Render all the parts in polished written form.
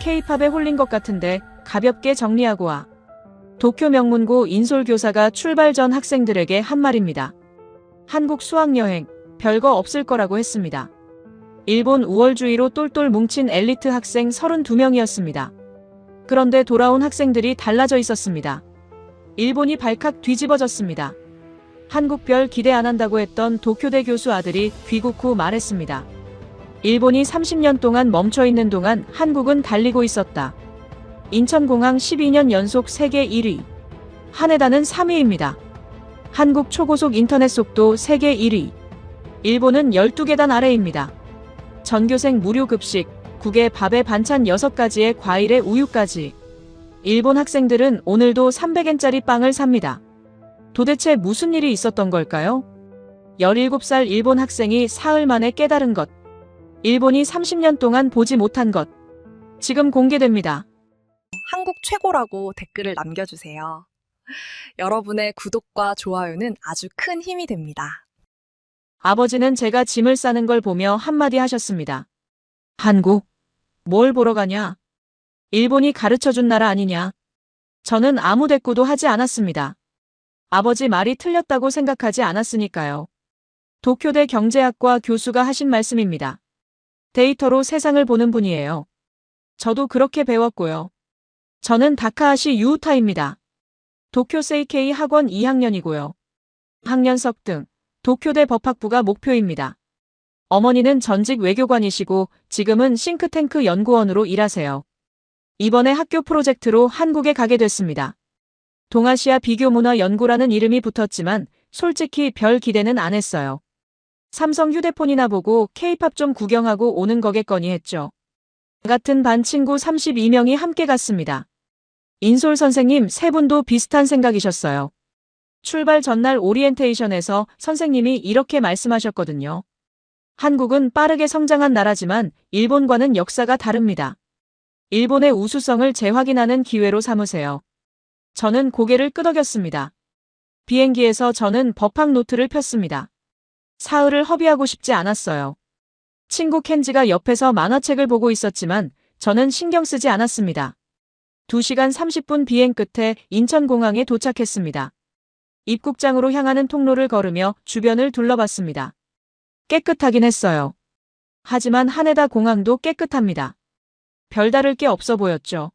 K-팝에 홀린 것 같은데 가볍게 정리하고 와. 도쿄 명문고 인솔교사가 출발 전 학생들에게 한 말입니다. 한국 수학여행, 별거 없을 거라고 했습니다. 일본 우월주의로 똘똘 뭉친 엘리트 학생 32명이었습니다. 그런데 돌아온 학생들이 달라져 있었습니다. 일본이 발칵 뒤집어졌습니다. 한국 별 기대 안 한다고 했던 도쿄대 교수 아들이 귀국 후 말했습니다. 일본이 30년 동안 멈춰있는 동안 한국은 달리고 있었다. 인천공항 12년 연속 세계 1위. 하네다는 3위입니다. 한국 초고속 인터넷 속도 세계 1위. 일본은 12계단 아래입니다. 전교생 무료 급식, 국에 밥에 반찬 6가지에 과일에 우유까지. 일본 학생들은 오늘도 300엔짜리 빵을 삽니다. 도대체 무슨 일이 있었던 걸까요? 17살 일본 학생이 사흘 만에 깨달은 것. 일본이 30년 동안 보지 못한 것. 지금 공개됩니다. 한국 최고라고 댓글을 남겨주세요. 여러분의 구독과 좋아요는 아주 큰 힘이 됩니다. 아버지는 제가 짐을 싸는 걸 보며 한마디 하셨습니다. 한국? 뭘 보러 가냐? 일본이 가르쳐준 나라 아니냐? 저는 아무 대꾸도 하지 않았습니다. 아버지 말이 틀렸다고 생각하지 않았으니까요. 도쿄대 경제학과 교수가 하신 말씀입니다. 데이터로 세상을 보는 분이에요. 저도 그렇게 배웠고요. 저는 다카하시 유우타입니다. 도쿄 세이케이 학원 2학년이고요. 학년 석등, 도쿄대 법학부가 목표입니다. 어머니는 전직 외교관이시고 지금은 싱크탱크 연구원으로 일하세요. 이번에 학교 프로젝트로 한국에 가게 됐습니다. 동아시아 비교문화 연구라는 이름이 붙었지만 솔직히 별 기대는 안 했어요. 삼성 휴대폰이나 보고 K-팝 좀 구경하고 오는 거겠거니 했죠. 같은 반 친구 32명이 함께 갔습니다. 인솔 선생님 세 분도 비슷한 생각이셨어요. 출발 전날 오리엔테이션에서 선생님이 이렇게 말씀하셨거든요. 한국은 빠르게 성장한 나라지만 일본과는 역사가 다릅니다. 일본의 우수성을 재확인하는 기회로 삼으세요. 저는 고개를 끄덕였습니다. 비행기에서 저는 법학 노트를 폈습니다. 사흘을 허비하고 싶지 않았어요. 친구 켄지가 옆에서 만화책을 보고 있었지만 저는 신경 쓰지 않았습니다. 2시간 30분 비행 끝에 인천공항에 도착했습니다. 입국장으로 향하는 통로를 걸으며 주변을 둘러봤습니다. 깨끗하긴 했어요. 하지만 하네다 공항도 깨끗합니다. 별다를 게 없어 보였죠.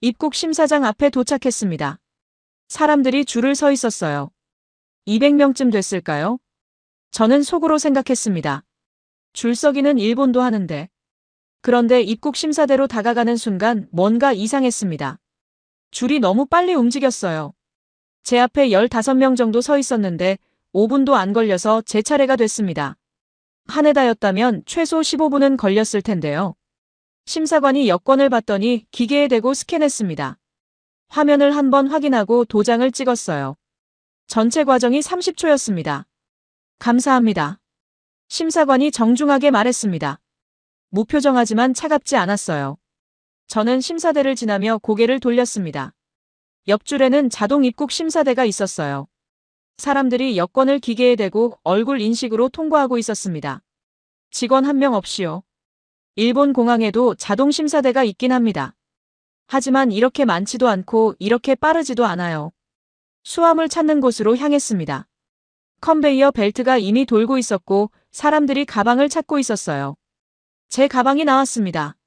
입국 심사장 앞에 도착했습니다. 사람들이 줄을 서 있었어요. 200명쯤 됐을까요? 저는 속으로 생각했습니다. 줄서기는 일본도 하는데. 그런데 입국 심사대로 다가가는 순간 뭔가 이상했습니다. 줄이 너무 빨리 움직였어요. 제 앞에 15명 정도 서 있었는데 5분도 안 걸려서 제 차례가 됐습니다. 하네다였다면 최소 15분은 걸렸을 텐데요. 심사관이 여권을 봤더니 기계에 대고 스캔했습니다. 화면을 한번 확인하고 도장을 찍었어요. 전체 과정이 30초였습니다. 감사합니다. 심사관이 정중하게 말했습니다. 무표정하지만 차갑지 않았어요. 저는 심사대를 지나며 고개를 돌렸습니다. 옆줄에는 자동 입국 심사대가 있었어요. 사람들이 여권을 기계에 대고 얼굴 인식으로 통과하고 있었습니다. 직원 한 명 없이요. 일본 공항에도 자동 심사대가 있긴 합니다. 하지만 이렇게 많지도 않고 이렇게 빠르지도 않아요. 수화물 찾는 곳으로 향했습니다. 컨베이어 벨트가 이미 돌고 있었고 사람들이 가방을 찾고 있었어요. 제 가방이 나왔습니다.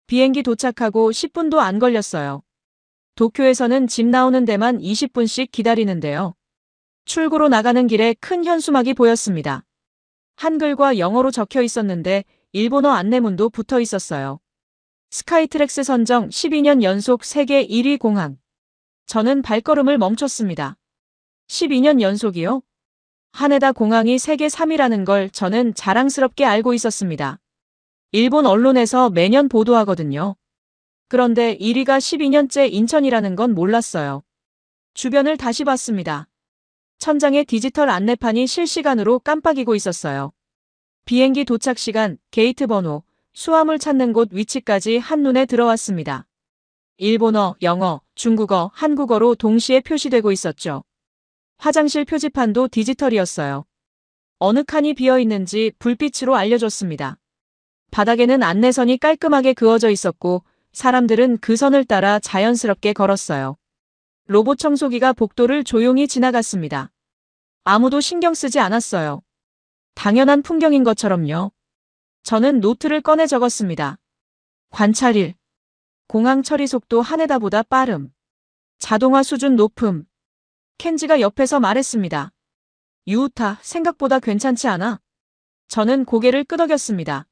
비행기 도착하고 10분도 안 걸렸어요. 도쿄에서는 짐 나오는 데만 20분씩 기다리는데요. 출구로 나가는 길에 큰 현수막이 보였습니다. 한글과 영어로 적혀 있었는데 일본어 안내문도 붙어 있었어요. 스카이트랙스 선정 12년 연속 세계 1위 공항. 저는 발걸음을 멈췄습니다. 12년 연속이요? 하네다 공항이 세계 3위라는 걸 저는 자랑스럽게 알고 있었습니다. 일본 언론에서 매년 보도하거든요. 그런데 1위가 12년째 인천이라는 건 몰랐어요. 주변을 다시 봤습니다. 천장에 디지털 안내판이 실시간으로 깜빡이고 있었어요. 비행기 도착 시간, 게이트 번호, 수화물 찾는 곳 위치까지 한눈에 들어왔습니다. 일본어, 영어, 중국어, 한국어로 동시에 표시되고 있었죠. 화장실 표지판도 디지털이었어요. 어느 칸이 비어 있는지 불빛으로 알려줬습니다. 바닥에는 안내선이 깔끔하게 그어져 있었고 사람들은 그 선을 따라 자연스럽게 걸었어요. 로봇 청소기가 복도를 조용히 지나갔습니다. 아무도 신경 쓰지 않았어요. 당연한 풍경인 것처럼요. 저는 노트를 꺼내 적었습니다. 관찰 1. 공항 처리 속도 한 해다보다 빠름. 자동화 수준 높음. 켄지가 옆에서 말했습니다. 유우타, 생각보다 괜찮지 않아? 저는 고개를 끄덕였습니다.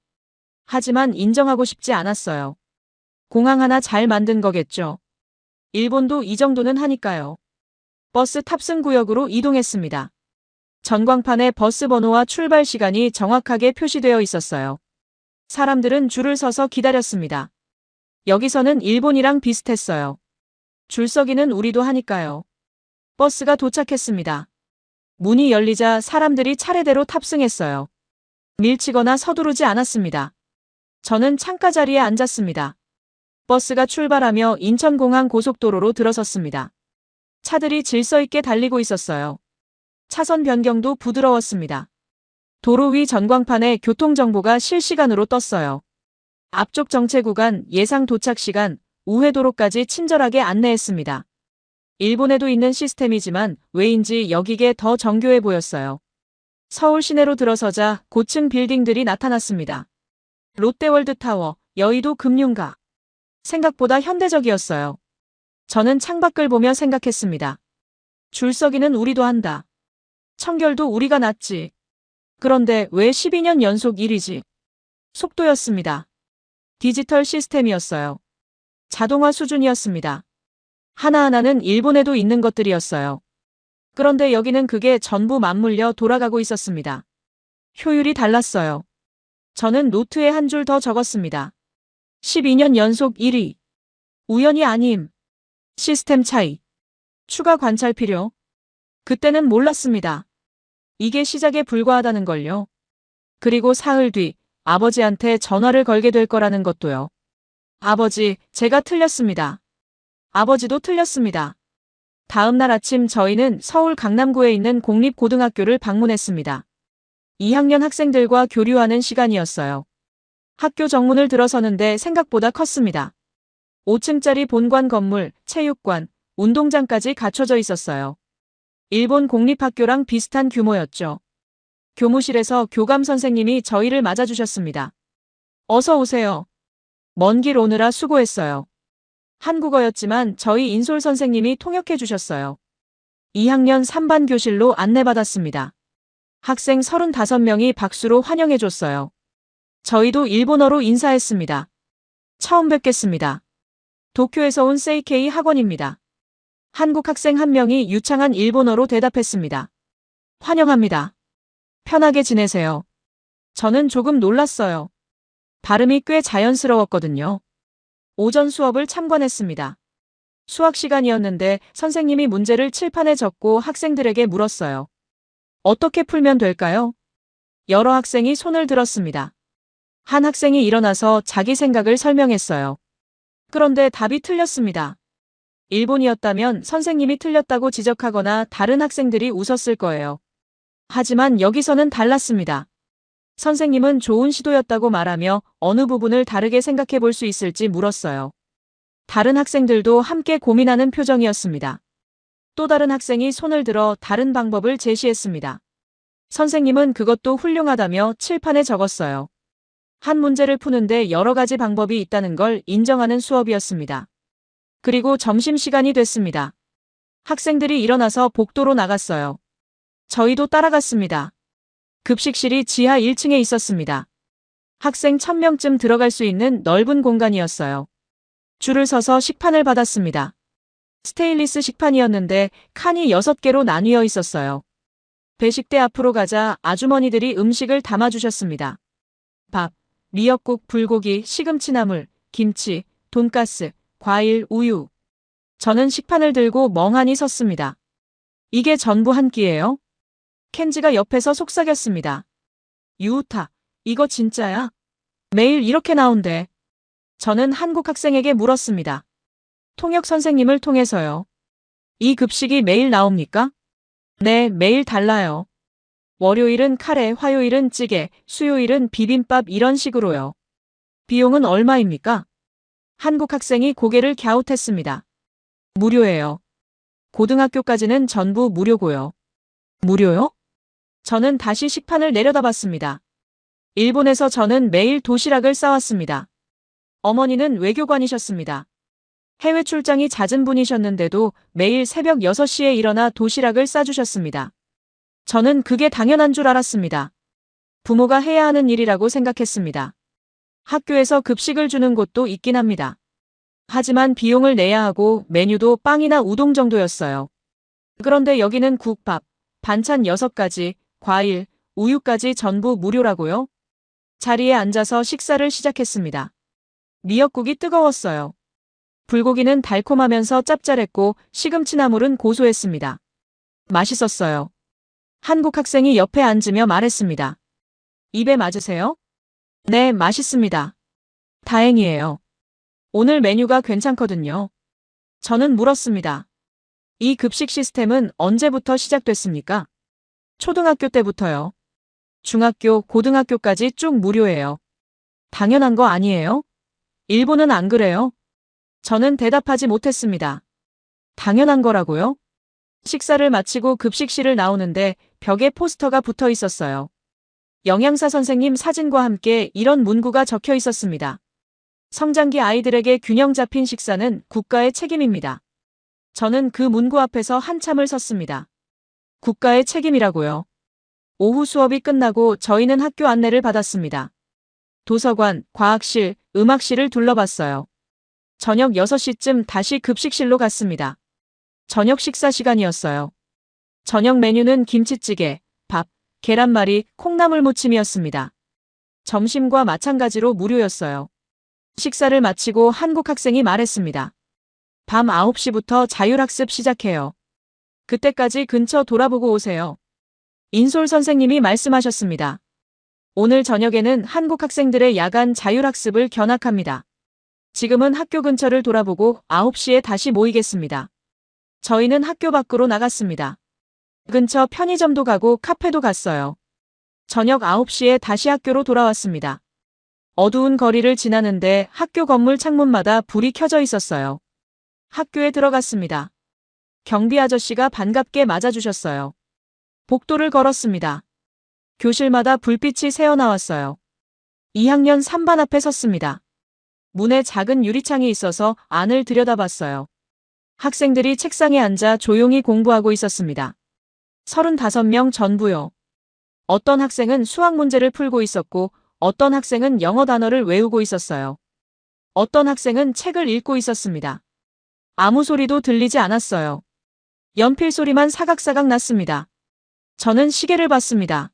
하지만 인정하고 싶지 않았어요. 공항 하나 잘 만든 거겠죠. 일본도 이 정도는 하니까요. 버스 탑승 구역으로 이동했습니다. 전광판에 버스 번호와 출발 시간이 정확하게 표시되어 있었어요. 사람들은 줄을 서서 기다렸습니다. 여기서는 일본이랑 비슷했어요. 줄서기는 우리도 하니까요. 버스가 도착했습니다. 문이 열리자 사람들이 차례대로 탑승했어요. 밀치거나 서두르지 않았습니다. 저는 창가 자리에 앉았습니다. 버스가 출발하며 인천공항 고속도로로 들어섰습니다. 차들이 질서 있게 달리고 있었어요. 차선 변경도 부드러웠습니다. 도로 위 전광판에 교통정보가 실시간으로 떴어요. 앞쪽 정체 구간, 예상 도착 시간, 우회도로까지 친절하게 안내했습니다. 일본에도 있는 시스템이지만 왜인지 여기게 더 정교해 보였어요. 서울 시내로 들어서자 고층 빌딩들이 나타났습니다. 롯데월드타워, 여의도 금융가. 생각보다 현대적이었어요. 저는 창밖을 보며 생각했습니다. 줄서기는 우리도 한다. 청결도 우리가 낫지. 그런데 왜 12년 연속 1위지? 속도였습니다. 디지털 시스템이었어요. 자동화 수준이었습니다. 하나하나는 일본에도 있는 것들이었어요. 그런데 여기는 그게 전부 맞물려 돌아가고 있었습니다. 효율이 달랐어요. 저는 노트에 한 줄 더 적었습니다. 12년 연속 1위. 우연이 아님. 시스템 차이. 추가 관찰 필요. 그때는 몰랐습니다. 이게 시작에 불과하다는 걸요. 그리고 사흘 뒤 아버지한테 전화를 걸게 될 거라는 것도요. 아버지, 제가 틀렸습니다. 아버지도 틀렸습니다. 다음 날 아침 저희는 서울 강남구에 있는 공립고등학교를 방문했습니다. 2학년 학생들과 교류하는 시간이었어요. 학교 정문을 들어서는데 생각보다 컸습니다. 5층짜리 본관 건물, 체육관, 운동장까지 갖춰져 있었어요. 일본 공립학교랑 비슷한 규모였죠. 교무실에서 교감 선생님이 저희를 맞아주셨습니다. 어서 오세요. 먼 길 오느라 수고했어요. 한국어였지만 저희 인솔 선생님이 통역해 주셨어요. 2학년 3반 교실로 안내받았습니다. 학생 35명이 박수로 환영해 줬어요. 저희도 일본어로 인사했습니다. 처음 뵙겠습니다. 도쿄에서 온 세이케이 학원입니다. 한국 학생 한 명이 유창한 일본어로 대답했습니다. 환영합니다. 편하게 지내세요. 저는 조금 놀랐어요. 발음이 꽤 자연스러웠거든요. 오전 수업을 참관했습니다. 수학 시간이었는데 선생님이 문제를 칠판에 적고 학생들에게 물었어요. 어떻게 풀면 될까요? 여러 학생이 손을 들었습니다. 한 학생이 일어나서 자기 생각을 설명했어요. 그런데 답이 틀렸습니다. 일본이었다면 선생님이 틀렸다고 지적하거나 다른 학생들이 웃었을 거예요. 하지만 여기서는 달랐습니다. 선생님은 좋은 시도였다고 말하며 어느 부분을 다르게 생각해 볼 수 있을지 물었어요. 다른 학생들도 함께 고민하는 표정이었습니다. 또 다른 학생이 손을 들어 다른 방법을 제시했습니다. 선생님은 그것도 훌륭하다며 칠판에 적었어요. 한 문제를 푸는데 여러 가지 방법이 있다는 걸 인정하는 수업이었습니다. 그리고 점심시간이 됐습니다. 학생들이 일어나서 복도로 나갔어요. 저희도 따라갔습니다. 급식실이 지하 1층에 있었습니다. 학생 1000명쯤 들어갈 수 있는 넓은 공간이었어요. 줄을 서서 식판을 받았습니다. 스테인리스 식판이었는데 칸이 6개로 나뉘어 있었어요. 배식대 앞으로 가자 아주머니들이 음식을 담아주셨습니다. 밥, 미역국, 불고기, 시금치나물, 김치, 돈가스, 과일, 우유. 저는 식판을 들고 멍하니 섰습니다. 이게 전부 한 끼예요? 켄지가 옆에서 속삭였습니다. 유우타, 이거 진짜야? 매일 이렇게 나온대. 저는 한국 학생에게 물었습니다. 통역 선생님을 통해서요. 이 급식이 매일 나옵니까? 네, 매일 달라요. 월요일은 카레, 화요일은 찌개, 수요일은 비빔밥 이런 식으로요. 비용은 얼마입니까? 한국 학생이 고개를 갸웃했습니다. 무료예요. 고등학교까지는 전부 무료고요. 무료요? 저는 다시 식판을 내려다봤습니다. 일본에서 저는 매일 도시락을 싸왔습니다. 어머니는 외교관이셨습니다. 해외 출장이 잦은 분이셨는데도 매일 새벽 6시에 일어나 도시락을 싸주셨습니다. 저는 그게 당연한 줄 알았습니다. 부모가 해야 하는 일이라고 생각했습니다. 학교에서 급식을 주는 곳도 있긴 합니다. 하지만 비용을 내야 하고 메뉴도 빵이나 우동 정도였어요. 그런데 여기는 국밥, 반찬 6가지, 과일, 우유까지 전부 무료라고요? 자리에 앉아서 식사를 시작했습니다. 미역국이 뜨거웠어요. 불고기는 달콤하면서 짭짤했고 시금치나물은 고소했습니다. 맛있었어요. 한국 학생이 옆에 앉으며 말했습니다. 입에 맞으세요? 네, 맛있습니다. 다행이에요. 오늘 메뉴가 괜찮거든요. 저는 물었습니다. 이 급식 시스템은 언제부터 시작됐습니까? 초등학교 때부터요. 중학교, 고등학교까지 쭉 무료예요. 당연한 거 아니에요? 일본은 안 그래요? 저는 대답하지 못했습니다. 당연한 거라고요? 식사를 마치고 급식실을 나오는데 벽에 포스터가 붙어 있었어요. 영양사 선생님 사진과 함께 이런 문구가 적혀 있었습니다. 성장기 아이들에게 균형 잡힌 식사는 국가의 책임입니다. 저는 그 문구 앞에서 한참을 섰습니다. 국가의 책임이라고요. 오후 수업이 끝나고 저희는 학교 안내를 받았습니다. 도서관, 과학실, 음악실을 둘러봤어요. 저녁 6시쯤 다시 급식실로 갔습니다. 저녁 식사 시간이었어요. 저녁 메뉴는 김치찌개, 밥, 계란말이, 콩나물 무침이었습니다. 점심과 마찬가지로 무료였어요. 식사를 마치고 한국 학생이 말했습니다. 밤 9시부터 자율학습 시작해요. 그때까지 근처 돌아보고 오세요. 인솔 선생님이 말씀하셨습니다. 오늘 저녁에는 한국 학생들의 야간 자율학습을 견학합니다. 지금은 학교 근처를 돌아보고 9시에 다시 모이겠습니다. 저희는 학교 밖으로 나갔습니다. 근처 편의점도 가고 카페도 갔어요. 저녁 9시에 다시 학교로 돌아왔습니다. 어두운 거리를 지나는데 학교 건물 창문마다 불이 켜져 있었어요. 학교에 들어갔습니다. 경비 아저씨가 반갑게 맞아주셨어요. 복도를 걸었습니다. 교실마다 불빛이 새어나왔어요. 2학년 3반 앞에 섰습니다. 문에 작은 유리창이 있어서 안을 들여다봤어요. 학생들이 책상에 앉아 조용히 공부하고 있었습니다. 35명 전부요. 어떤 학생은 수학 문제를 풀고 있었고 어떤 학생은 영어 단어를 외우고 있었어요. 어떤 학생은 책을 읽고 있었습니다. 아무 소리도 들리지 않았어요. 연필 소리만 사각사각 났습니다. 저는 시계를 봤습니다.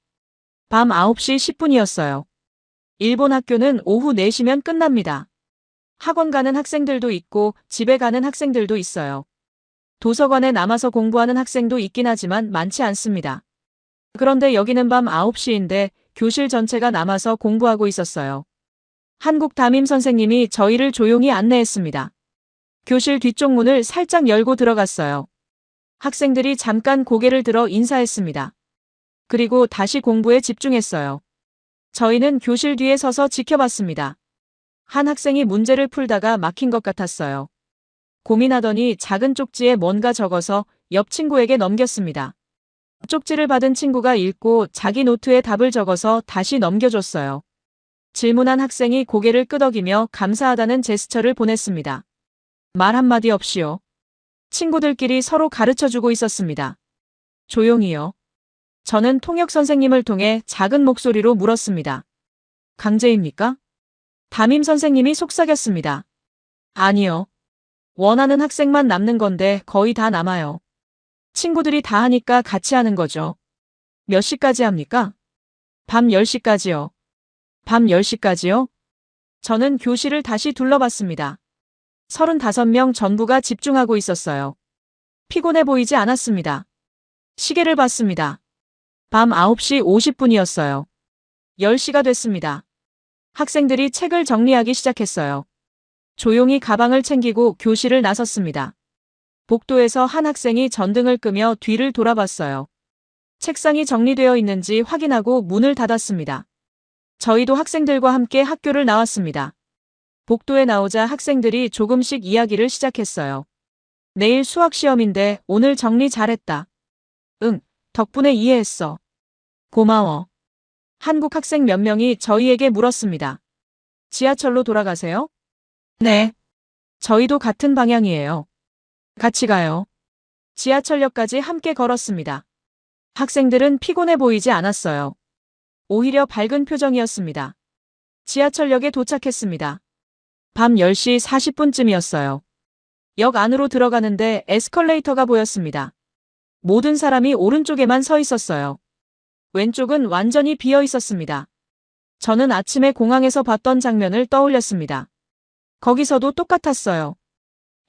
밤 9시 10분이었어요. 일본 학교는 오후 4시면 끝납니다. 학원 가는 학생들도 있고 집에 가는 학생들도 있어요. 도서관에 남아서 공부하는 학생도 있긴 하지만 많지 않습니다. 그런데 여기는 밤 9시인데 교실 전체가 남아서 공부하고 있었어요. 한국 담임 선생님이 저희를 조용히 안내했습니다. 교실 뒤쪽 문을 살짝 열고 들어갔어요. 학생들이 잠깐 고개를 들어 인사했습니다. 그리고 다시 공부에 집중했어요. 저희는 교실 뒤에 서서 지켜봤습니다. 한 학생이 문제를 풀다가 막힌 것 같았어요. 고민하더니 작은 쪽지에 뭔가 적어서 옆 친구에게 넘겼습니다. 쪽지를 받은 친구가 읽고 자기 노트에 답을 적어서 다시 넘겨줬어요. 질문한 학생이 고개를 끄덕이며 감사하다는 제스처를 보냈습니다. 말 한마디 없이요. 친구들끼리 서로 가르쳐주고 있었습니다. 조용히요. 저는 통역 선생님을 통해 작은 목소리로 물었습니다. 강제입니까? 담임 선생님이 속삭였습니다. 아니요. 원하는 학생만 남는 건데 거의 다 남아요. 친구들이 다 하니까 같이 하는 거죠. 몇 시까지 합니까? 밤 10시까지요. 밤 10시까지요? 저는 교실을 다시 둘러봤습니다. 35명 전부가 집중하고 있었어요. 피곤해 보이지 않았습니다. 시계를 봤습니다. 밤 9시 50분이었어요. 10시가 됐습니다. 학생들이 책을 정리하기 시작했어요. 조용히 가방을 챙기고 교실을 나섰습니다. 복도에서 한 학생이 전등을 끄며 뒤를 돌아봤어요. 책상이 정리되어 있는지 확인하고 문을 닫았습니다. 저희도 학생들과 함께 학교를 나왔습니다. 복도에 나오자 학생들이 조금씩 이야기를 시작했어요. 내일 수학 시험인데 오늘 정리 잘했다. 응, 덕분에 이해했어. 고마워. 한국 학생 몇 명이 저희에게 물었습니다. 지하철로 돌아가세요? 네. 저희도 같은 방향이에요. 같이 가요. 지하철역까지 함께 걸었습니다. 학생들은 피곤해 보이지 않았어요. 오히려 밝은 표정이었습니다. 지하철역에 도착했습니다. 밤 10시 40분쯤이었어요. 역 안으로 들어가는데 에스컬레이터가 보였습니다. 모든 사람이 오른쪽에만 서 있었어요. 왼쪽은 완전히 비어 있었습니다. 저는 아침에 공항에서 봤던 장면을 떠올렸습니다. 거기서도 똑같았어요.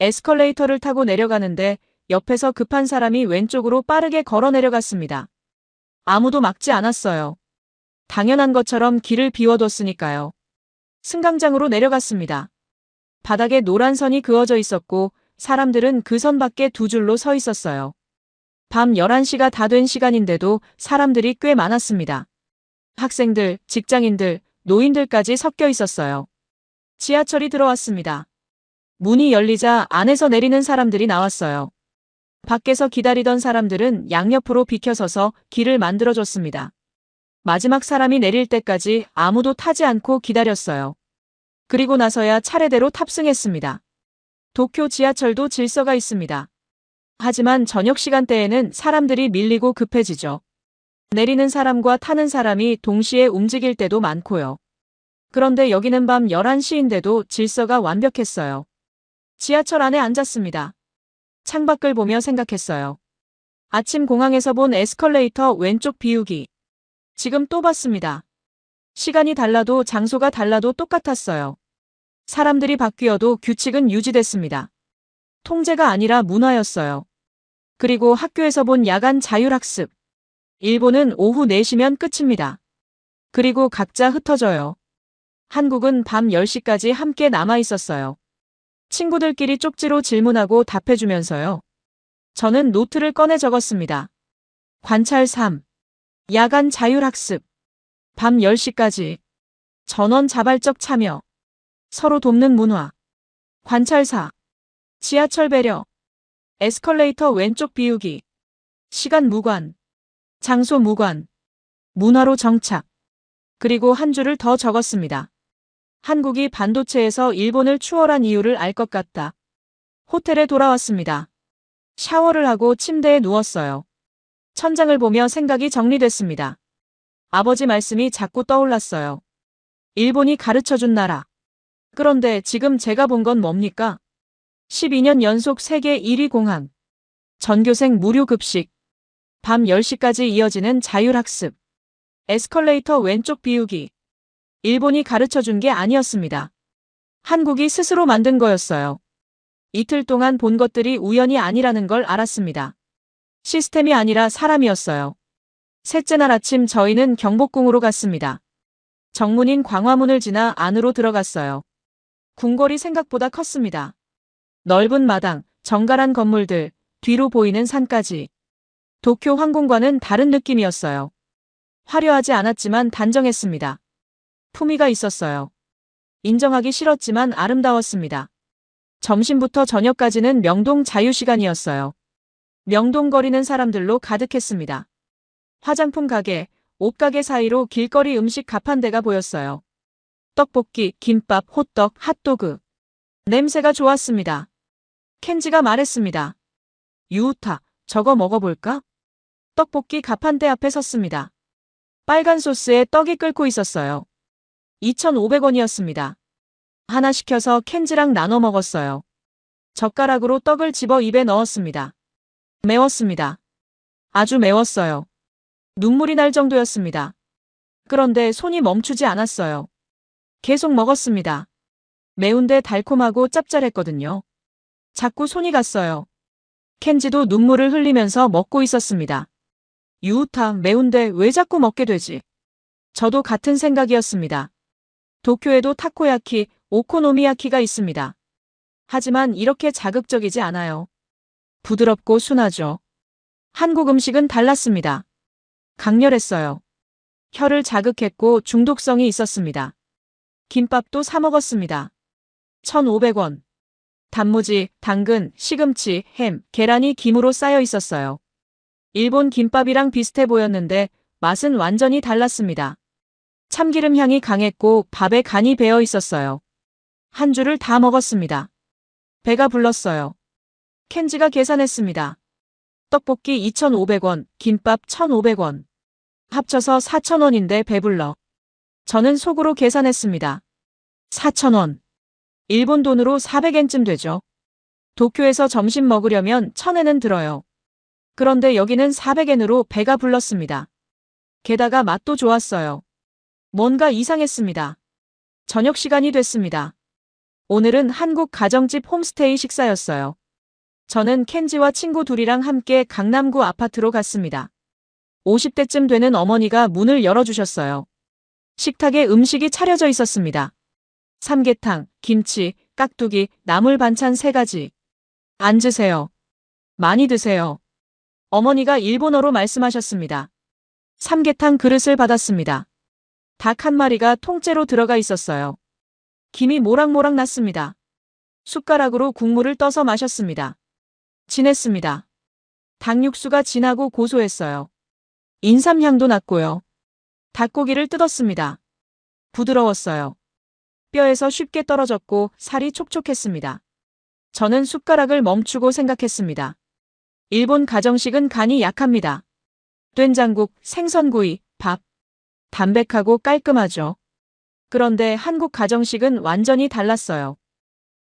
에스컬레이터를 타고 내려가는데 옆에서 급한 사람이 왼쪽으로 빠르게 걸어 내려갔습니다. 아무도 막지 않았어요. 당연한 것처럼 길을 비워뒀으니까요. 승강장으로 내려갔습니다. 바닥에 노란 선이 그어져 있었고 사람들은 그 선 밖에 두 줄로 서 있었어요. 밤 11시가 다 된 시간인데도 사람들이 꽤 많았습니다. 학생들, 직장인들, 노인들까지 섞여 있었어요. 지하철이 들어왔습니다. 문이 열리자 안에서 내리는 사람들이 나왔어요. 밖에서 기다리던 사람들은 양옆으로 비켜서서 길을 만들어줬습니다. 마지막 사람이 내릴 때까지 아무도 타지 않고 기다렸어요. 그리고 나서야 차례대로 탑승했습니다. 도쿄 지하철도 질서가 있습니다. 하지만 저녁 시간대에는 사람들이 밀리고 급해지죠. 내리는 사람과 타는 사람이 동시에 움직일 때도 많고요. 그런데 여기는 밤 11시인데도 질서가 완벽했어요. 지하철 안에 앉았습니다. 창밖을 보며 생각했어요. 아침 공항에서 본 에스컬레이터 왼쪽 비우기. 지금 또 봤습니다. 시간이 달라도 장소가 달라도 똑같았어요. 사람들이 바뀌어도 규칙은 유지됐습니다. 통제가 아니라 문화였어요. 그리고 학교에서 본 야간 자율학습. 일본은 오후 4시면 끝입니다. 그리고 각자 흩어져요. 한국은 밤 10시까지 함께 남아 있었어요. 친구들끼리 쪽지로 질문하고 답해주면서요. 저는 노트를 꺼내 적었습니다. 관찰 3. 야간 자율학습. 밤 10시까지. 전원 자발적 참여. 서로 돕는 문화. 관찰 4. 지하철 배려. 에스컬레이터 왼쪽 비우기. 시간 무관. 장소 무관. 문화로 정착. 그리고 한 줄을 더 적었습니다. 한국이 반도체에서 일본을 추월한 이유를 알 것 같다. 호텔에 돌아왔습니다. 샤워를 하고 침대에 누웠어요. 천장을 보며 생각이 정리됐습니다. 아버지 말씀이 자꾸 떠올랐어요. 일본이 가르쳐준 나라. 그런데 지금 제가 본 건 뭡니까? 12년 연속 세계 1위 공항. 전교생 무료 급식. 밤 10시까지 이어지는 자율학습. 에스컬레이터 왼쪽 비우기. 일본이 가르쳐준 게 아니었습니다. 한국이 스스로 만든 거였어요. 이틀 동안 본 것들이 우연이 아니라는 걸 알았습니다. 시스템이 아니라 사람이었어요. 셋째 날 아침 저희는 경복궁으로 갔습니다. 정문인 광화문을 지나 안으로 들어갔어요. 궁궐이 생각보다 컸습니다. 넓은 마당, 정갈한 건물들, 뒤로 보이는 산까지. 도쿄 황궁과는 다른 느낌이었어요. 화려하지 않았지만 단정했습니다. 품위가 있었어요. 인정하기 싫었지만 아름다웠습니다. 점심부터 저녁까지는 명동 자유시간이었어요. 명동거리는 사람들로 가득했습니다. 화장품 가게, 옷가게 사이로 길거리 음식 가판대가 보였어요. 떡볶이, 김밥, 호떡, 핫도그. 냄새가 좋았습니다. 켄지가 말했습니다. 유우타, 저거 먹어볼까? 떡볶이 가판대 앞에 섰습니다. 빨간 소스에 떡이 끓고 있었어요. 2,500원이었습니다. 하나 시켜서 켄지랑 나눠 먹었어요. 젓가락으로 떡을 집어 입에 넣었습니다. 매웠습니다. 아주 매웠어요. 눈물이 날 정도였습니다. 그런데 손이 멈추지 않았어요. 계속 먹었습니다. 매운데 달콤하고 짭짤했거든요. 자꾸 손이 갔어요. 켄지도 눈물을 흘리면서 먹고 있었습니다. 유우타, 매운데 왜 자꾸 먹게 되지? 저도 같은 생각이었습니다. 도쿄에도 타코야키, 오코노미야키가 있습니다. 하지만 이렇게 자극적이지 않아요. 부드럽고 순하죠. 한국 음식은 달랐습니다. 강렬했어요. 혀를 자극했고 중독성이 있었습니다. 김밥도 사 먹었습니다. 1,500원. 단무지, 당근, 시금치, 햄, 계란이 김으로 쌓여 있었어요. 일본 김밥이랑 비슷해 보였는데 맛은 완전히 달랐습니다. 참기름 향이 강했고 밥에 간이 배어 있었어요. 한 줄을 다 먹었습니다. 배가 불렀어요. 켄지가 계산했습니다. 떡볶이 2,500원, 김밥 1,500원. 합쳐서 4,000원인데 배불러. 저는 속으로 계산했습니다. 4,000원. 일본 돈으로 400엔쯤 되죠. 도쿄에서 점심 먹으려면 1,000엔은 들어요. 그런데 여기는 400엔으로 배가 불렀습니다. 게다가 맛도 좋았어요. 뭔가 이상했습니다. 저녁 시간이 됐습니다. 오늘은 한국 가정집 홈스테이 식사였어요. 저는 켄지와 친구 둘이랑 함께 강남구 아파트로 갔습니다. 50대쯤 되는 어머니가 문을 열어주셨어요. 식탁에 음식이 차려져 있었습니다. 삼계탕, 김치, 깍두기, 나물 반찬 3가지. 앉으세요. 많이 드세요. 어머니가 일본어로 말씀하셨습니다. 삼계탕 그릇을 받았습니다. 닭 한 마리가 통째로 들어가 있었어요. 김이 모락모락 났습니다. 숟가락으로 국물을 떠서 마셨습니다. 진했습니다. 닭육수가 진하고 고소했어요. 인삼향도 났고요. 닭고기를 뜯었습니다. 부드러웠어요. 뼈에서 쉽게 떨어졌고 살이 촉촉했습니다. 저는 숟가락을 멈추고 생각했습니다. 일본 가정식은 간이 약합니다. 된장국, 생선구이, 밥. 담백하고 깔끔하죠. 그런데 한국 가정식은 완전히 달랐어요.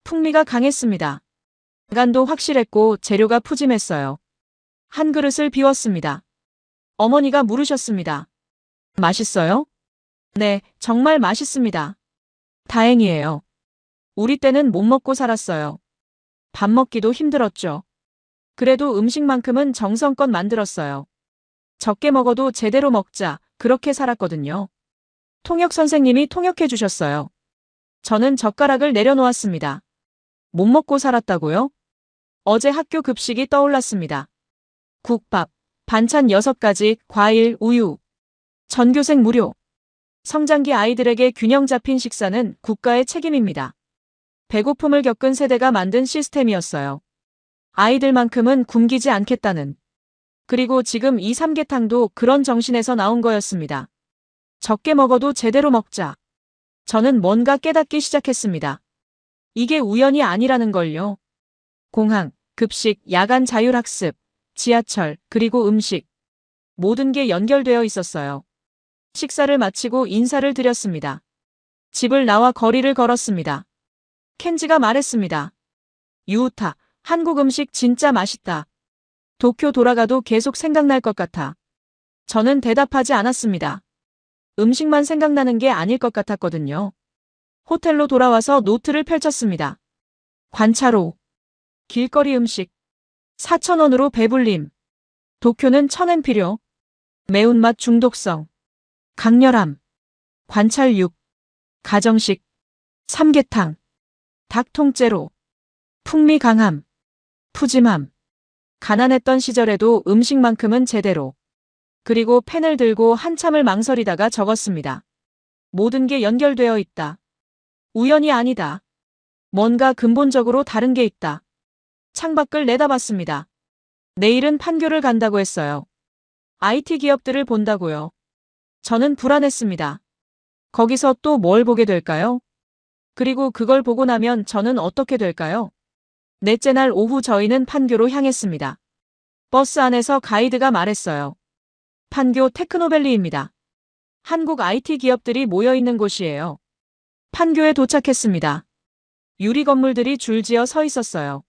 풍미가 강했습니다. 간도 확실했고 재료가 푸짐했어요. 한 그릇을 비웠습니다. 어머니가 물으셨습니다. 맛있어요? 네, 정말 맛있습니다. 다행이에요. 우리 때는 못 먹고 살았어요. 밥 먹기도 힘들었죠. 그래도 음식만큼은 정성껏 만들었어요. 적게 먹어도 제대로 먹자, 그렇게 살았거든요. 통역 선생님이 통역해 주셨어요. 저는 젓가락을 내려놓았습니다. 못 먹고 살았다고요? 어제 학교 급식이 떠올랐습니다. 국밥, 반찬 6가지, 과일, 우유. 전교생 무료. 성장기 아이들에게 균형 잡힌 식사는 국가의 책임입니다. 배고픔을 겪은 세대가 만든 시스템이었어요. 아이들만큼은 굶기지 않겠다는. 그리고 지금 이 삼계탕도 그런 정신에서 나온 거였습니다. 적게 먹어도 제대로 먹자. 저는 뭔가 깨닫기 시작했습니다. 이게 우연이 아니라는 걸요. 공항, 급식, 야간 자율학습, 지하철, 그리고 음식. 모든 게 연결되어 있었어요. 식사를 마치고 인사를 드렸습니다. 집을 나와 거리를 걸었습니다. 켄지가 말했습니다. 유우타, 한국 음식 진짜 맛있다. 도쿄 돌아가도 계속 생각날 것 같아. 저는 대답하지 않았습니다. 음식만 생각나는 게 아닐 것 같았거든요. 호텔로 돌아와서 노트를 펼쳤습니다. 관찰호. 길거리 음식. 4,000원으로 배불림. 도쿄는 1,000엔 필요. 매운맛 중독성. 강렬함. 관찰 6. 가정식. 삼계탕. 닭 통째로. 풍미 강함. 푸짐함. 가난했던 시절에도 음식만큼은 제대로. 그리고 펜을 들고 한참을 망설이다가 적었습니다. 모든 게 연결되어 있다. 우연이 아니다. 뭔가 근본적으로 다른 게 있다. 창밖을 내다봤습니다. 내일은 판교를 간다고 했어요. IT 기업들을 본다고요. 저는 불안했습니다. 거기서 또 뭘 보게 될까요? 그리고 그걸 보고 나면 저는 어떻게 될까요? 넷째 날 오후 저희는 판교로 향했습니다. 버스 안에서 가이드가 말했어요. 판교 테크노밸리입니다. 한국 IT 기업들이 모여 있는 곳이에요. 판교에 도착했습니다. 유리 건물들이 줄지어 서 있었어요.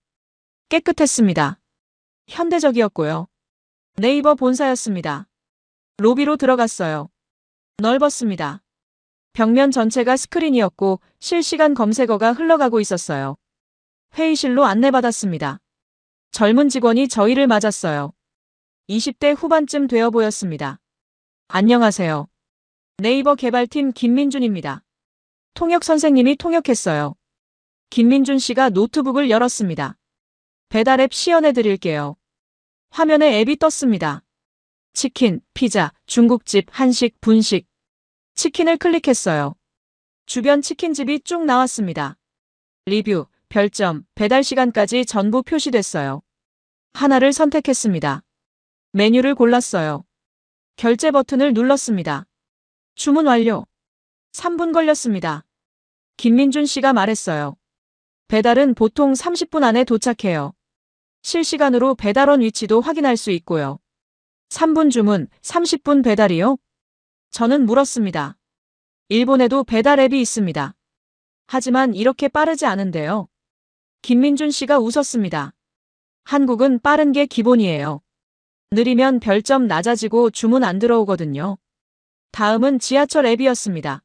깨끗했습니다. 현대적이었고요. 네이버 본사였습니다. 로비로 들어갔어요. 넓었습니다. 벽면 전체가 스크린이었고 실시간 검색어가 흘러가고 있었어요. 회의실로 안내받았습니다. 젊은 직원이 저희를 맞았어요. 20대 후반쯤 되어 보였습니다. 안녕하세요. 네이버 개발팀 김민준입니다. 통역 선생님이 통역했어요. 김민준 씨가 노트북을 열었습니다. 배달 앱 시연해 드릴게요. 화면에 앱이 떴습니다. 치킨, 피자, 중국집, 한식, 분식. 치킨을 클릭했어요. 주변 치킨집이 쭉 나왔습니다. 리뷰, 별점, 배달 시간까지 전부 표시됐어요. 하나를 선택했습니다. 메뉴를 골랐어요. 결제 버튼을 눌렀습니다. 주문 완료. 3분 걸렸습니다. 김민준 씨가 말했어요. 배달은 보통 30분 안에 도착해요. 실시간으로 배달원 위치도 확인할 수 있고요. 3분 주문, 30분 배달이요? 저는 물었습니다. 일본에도 배달 앱이 있습니다. 하지만 이렇게 빠르지 않은데요. 김민준 씨가 웃었습니다. 한국은 빠른 게 기본이에요. 느리면 별점 낮아지고 주문 안 들어오거든요. 다음은 지하철 앱이었습니다.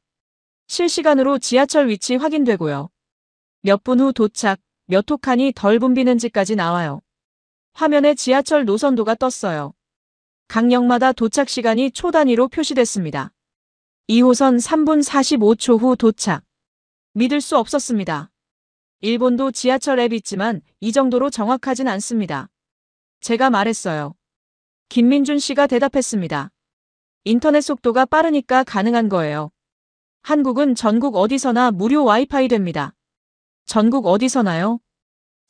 실시간으로 지하철 위치 확인되고요. 몇 분 후 도착, 몇 호 칸이 덜 붐비는지까지 나와요. 화면에 지하철 노선도가 떴어요. 강역마다 도착 시간이 초 단위로 표시됐습니다. 2호선 3분 45초 후 도착. 믿을 수 없었습니다. 일본도 지하철 앱 있지만 이 정도로 정확하진 않습니다. 제가 말했어요. 김민준 씨가 대답했습니다. 인터넷 속도가 빠르니까 가능한 거예요. 한국은 전국 어디서나 무료 와이파이 됩니다. 전국 어디서나요?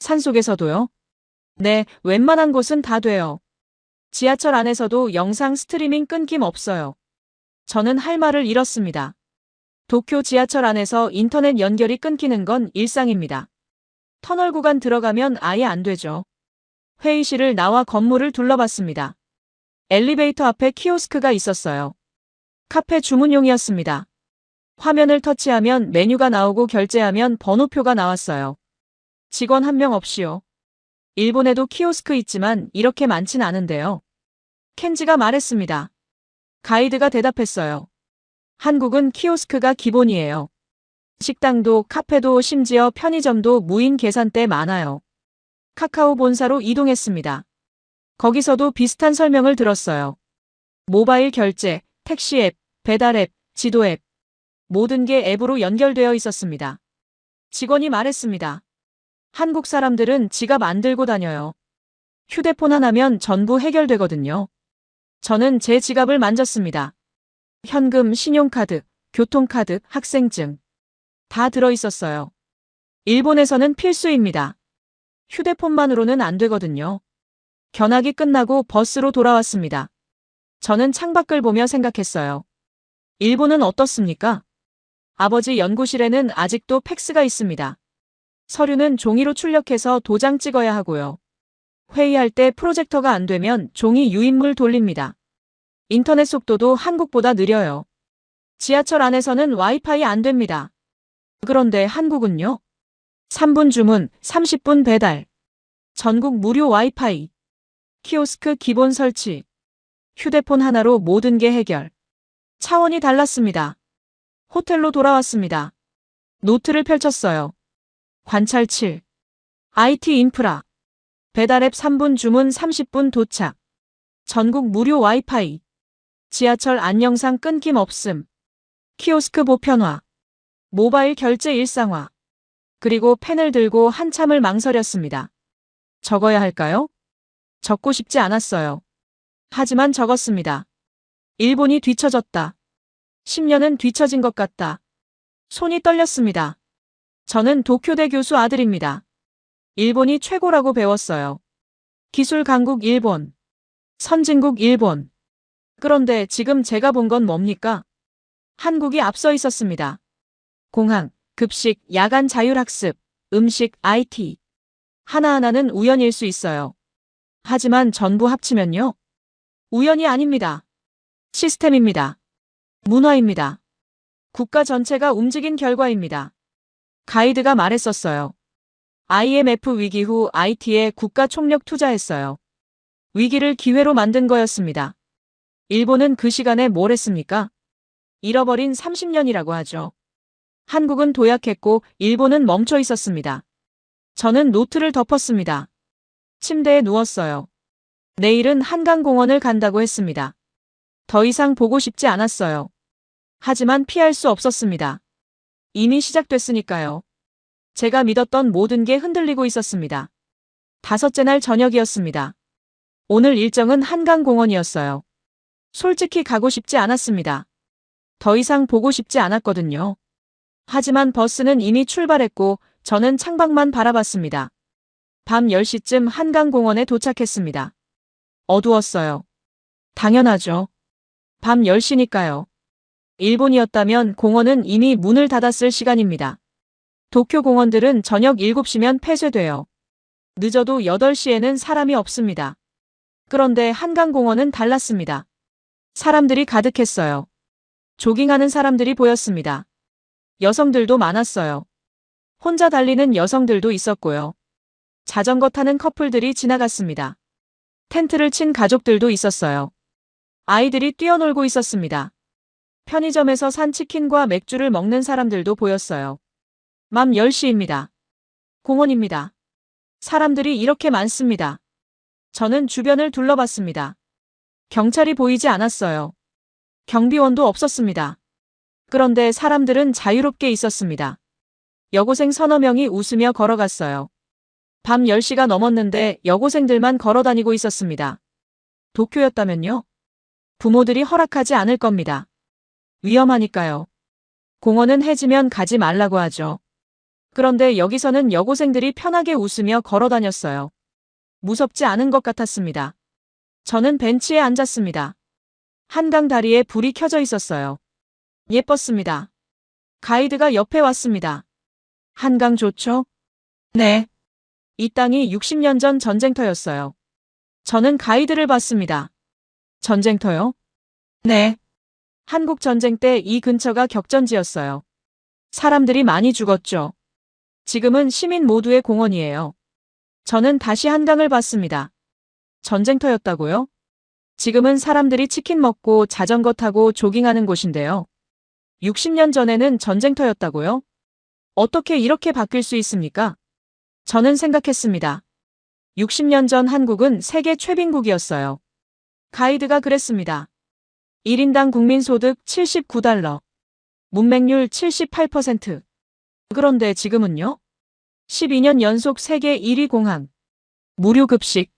산속에서도요? 네, 웬만한 곳은 다 돼요. 지하철 안에서도 영상 스트리밍 끊김 없어요. 저는 할 말을 잃었습니다. 도쿄 지하철 안에서 인터넷 연결이 끊기는 건 일상입니다. 터널 구간 들어가면 아예 안 되죠. 회의실을 나와 건물을 둘러봤습니다. 엘리베이터 앞에 키오스크가 있었어요. 카페 주문용이었습니다. 화면을 터치하면 메뉴가 나오고 결제하면 번호표가 나왔어요. 직원 한 명 없이요. 일본에도 키오스크 있지만 이렇게 많진 않은데요. 켄지가 말했습니다. 가이드가 대답했어요. 한국은 키오스크가 기본이에요. 식당도 카페도 심지어 편의점도 무인 계산대 많아요. 카카오 본사로 이동했습니다. 거기서도 비슷한 설명을 들었어요. 모바일 결제, 택시 앱, 배달 앱, 지도 앱. 모든 게 앱으로 연결되어 있었습니다. 직원이 말했습니다. 한국 사람들은 지갑 안 들고 다녀요. 휴대폰 하나면 전부 해결되거든요. 저는 제 지갑을 만졌습니다. 현금, 신용카드, 교통카드, 학생증. 다 들어있었어요. 일본에서는 필수입니다. 휴대폰만으로는 안 되거든요. 견학이 끝나고 버스로 돌아왔습니다. 저는 창밖을 보며 생각했어요. 일본은 어떻습니까? 아버지 연구실에는 아직도 팩스가 있습니다. 서류는 종이로 출력해서 도장 찍어야 하고요. 회의할 때 프로젝터가 안 되면 종이 유인물 돌립니다. 인터넷 속도도 한국보다 느려요. 지하철 안에서는 와이파이 안 됩니다. 그런데 한국은요? 3분 주문, 30분 배달. 전국 무료 와이파이. 키오스크 기본 설치. 휴대폰 하나로 모든 게 해결. 차원이 달랐습니다. 호텔로 돌아왔습니다. 노트를 펼쳤어요. 관찰 7. IT 인프라. 배달앱 3분 주문 30분 도착. 전국 무료 와이파이. 지하철 안영상 끊김 없음. 키오스크 보편화. 모바일 결제 일상화. 그리고 펜을 들고 한참을 망설였습니다. 적어야 할까요? 적고 싶지 않았어요. 하지만 적었습니다. 일본이 뒤처졌다. 10년은 뒤처진 것 같다. 손이 떨렸습니다. 저는 도쿄대 교수 아들입니다. 일본이 최고라고 배웠어요. 기술 강국 일본. 선진국 일본. 그런데 지금 제가 본 건 뭡니까? 한국이 앞서 있었습니다. 공항, 급식, 야간 자율학습, 음식, IT. 하나하나는 우연일 수 있어요. 하지만 전부 합치면요? 우연이 아닙니다. 시스템입니다. 문화입니다. 국가 전체가 움직인 결과입니다. 가이드가 말했었어요. IMF 위기 후 IT에 국가 총력 투자했어요. 위기를 기회로 만든 거였습니다. 일본은 그 시간에 뭘 했습니까? 잃어버린 30년이라고 하죠. 한국은 도약했고 일본은 멈춰 있었습니다. 저는 노트를 덮었습니다. 침대에 누웠어요. 내일은 한강공원을 간다고 했습니다. 더 이상 보고 싶지 않았어요. 하지만 피할 수 없었습니다. 이미 시작됐으니까요. 제가 믿었던 모든 게 흔들리고 있었습니다. 5째 날 저녁이었습니다. 오늘 일정은 한강공원이었어요. 솔직히 가고 싶지 않았습니다. 더 이상 보고 싶지 않았거든요. 하지만 버스는 이미 출발했고 저는 창밖만 바라봤습니다. 밤 10시쯤 한강공원에 도착했습니다. 어두웠어요. 당연하죠. 밤 10시니까요. 일본이었다면 공원은 이미 문을 닫았을 시간입니다. 도쿄 공원들은 저녁 7시면 폐쇄돼요. 늦어도 8시에는 사람이 없습니다. 그런데 한강공원은 달랐습니다. 사람들이 가득했어요. 조깅하는 사람들이 보였습니다. 여성들도 많았어요. 혼자 달리는 여성들도 있었고요. 자전거 타는 커플들이 지나갔습니다. 텐트를 친 가족들도 있었어요. 아이들이 뛰어놀고 있었습니다. 편의점에서 산 치킨과 맥주를 먹는 사람들도 보였어요. 밤 10시입니다. 공원입니다. 사람들이 이렇게 많습니다. 저는 주변을 둘러봤습니다. 경찰이 보이지 않았어요. 경비원도 없었습니다. 그런데 사람들은 자유롭게 있었습니다. 여고생 서너 명이 웃으며 걸어갔어요. 밤 10시가 넘었는데 여고생들만 걸어다니고 있었습니다. 도쿄였다면요? 부모들이 허락하지 않을 겁니다. 위험하니까요. 공원은 해지면 가지 말라고 하죠. 그런데 여기서는 여고생들이 편하게 웃으며 걸어다녔어요. 무섭지 않은 것 같았습니다. 저는 벤치에 앉았습니다. 한강 다리에 불이 켜져 있었어요. 예뻤습니다. 가이드가 옆에 왔습니다. 한강 좋죠? 네. 이 땅이 60년 전 전쟁터였어요. 저는 가이드를 봤습니다. 전쟁터요? 네. 한국 전쟁 때 이 근처가 격전지였어요. 사람들이 많이 죽었죠. 지금은 시민 모두의 공원이에요. 저는 다시 한강을 봤습니다. 전쟁터였다고요? 지금은 사람들이 치킨 먹고 자전거 타고 조깅하는 곳인데요. 60년 전에는 전쟁터였다고요? 어떻게 이렇게 바뀔 수 있습니까? 저는 생각했습니다. 60년 전 한국은 세계 최빈국이었어요. 가이드가 그랬습니다. 1인당 국민소득 79달러, 문맹률 78%. 그런데 지금은요? 12년 연속 세계 1위 공항, 무료 급식,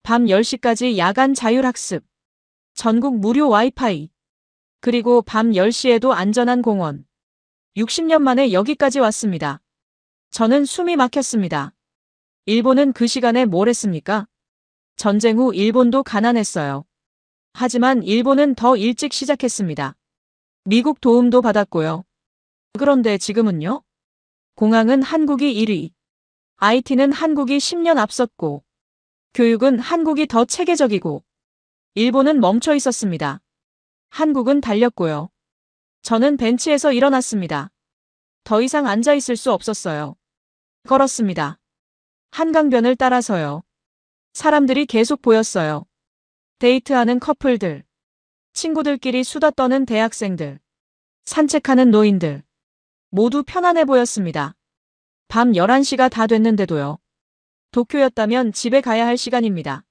밤 10시까지 야간 자율학습, 전국 무료 와이파이, 그리고 밤 10시에도 안전한 공원. 60년 만에 여기까지 왔습니다. 저는 숨이 막혔습니다. 일본은 그 시간에 뭘 했습니까? 전쟁 후 일본도 가난했어요. 하지만 일본은 더 일찍 시작했습니다. 미국 도움도 받았고요. 그런데 지금은요? 공항은 한국이 1위, IT는 한국이 10년 앞섰고, 교육은 한국이 더 체계적이고, 일본은 멈춰 있었습니다. 한국은 달렸고요. 저는 벤치에서 일어났습니다. 더 이상 앉아 있을 수 없었어요. 걸었습니다. 한강변을 따라서요. 사람들이 계속 보였어요. 데이트하는 커플들, 친구들끼리 수다 떠는 대학생들, 산책하는 노인들. 모두 편안해 보였습니다. 밤 11시가 다 됐는데도요. 도쿄였다면 집에 가야 할 시간입니다.